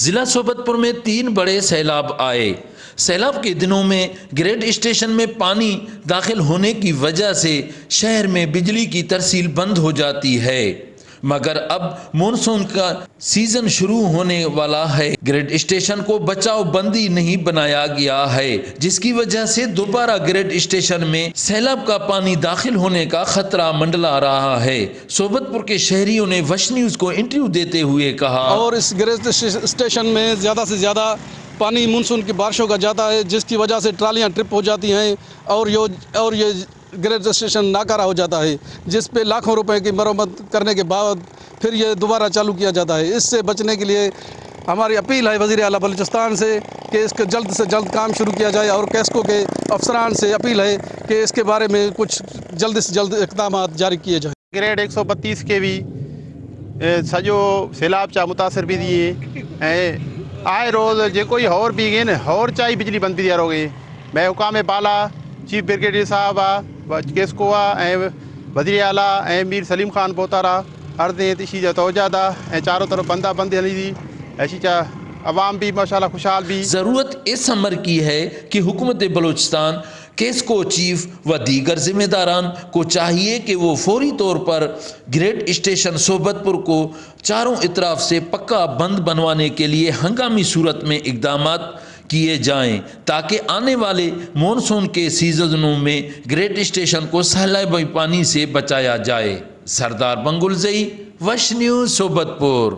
ضلع سوبتپور میں 3 بڑے سیلاب آئے۔ سیلاب کے دنوں میں گریڈ اسٹیشن میں پانی داخل ہونے کی وجہ سے شہر میں بجلی کی ترسیل بند ہو جاتی ہے، مگر اب مونسون کا سیزن شروع ہونے والا ہے۔ گریڈ اسٹیشن کو بچاؤ بندی نہیں بنایا گیا ہے، جس کی وجہ سے دوبارہ گریڈ اسٹیشن میں سیلاب کا پانی داخل ہونے کا خطرہ منڈلا رہا ہے۔ سوبتپور کے شہریوں نے وش نیوز کو انٹرویو دیتے ہوئے کہا، اور اس گریڈ اسٹیشن میں زیادہ سے زیادہ پانی مونسون کی بارشوں کا جاتا ہے، جس کی وجہ سے ٹرالیاں ٹرپ ہو جاتی ہیں اور یہ گریڈ اسٹیشن ناکارہ ہو جاتا ہے، جس پہ لاکھوں روپے کی مرمت کرنے کے بعد پھر یہ دوبارہ چالو کیا جاتا ہے۔ اس سے بچنے کے لیے ہماری اپیل ہے وزیر اعلیٰ بلوچستان سے کہ اس کا جلد سے جلد کام شروع کیا جائے، اور کیسکو کے افسران سے اپیل ہے کہ اس کے بارے میں کچھ جلد سے جلد اقدامات جاری کیے جائیں۔ گریڈ 132 کے بھی سجو سیلاب چا متاثر بھی دیے آئے روز جو کوئی ہور بھی گئے ہور چاہی بجلی بند بھی دیا روگے میں حکام بالا چیف بریگیڈیئر صاحب کیسکو وزیر اعلیٰ میر سلیم خان پوتارا اردیں تشی جا توجہ دا چاروں طرف بندہ بند ہلی دی ایسی چا عوام بھی ماشاءاللہ خوشحال بھی۔ ضرورت اس امر کی ہے کہ حکومت بلوچستان، کیسکو چیف و دیگر ذمہ داران کو چاہیے کہ وہ فوری طور پر گریڈ اسٹیشن سوبتپور کو چاروں اطراف سے پکا بند بنوانے کے لیے ہنگامی صورت میں اقدامات کیے جائیں، تاکہ آنے والے مونسون کے سیزنوں میں گریڈ اسٹیشن کو سیلابی پانی سے بچایا جائے۔ سردار بنگلزئی، وش نیوز، سوبتپور۔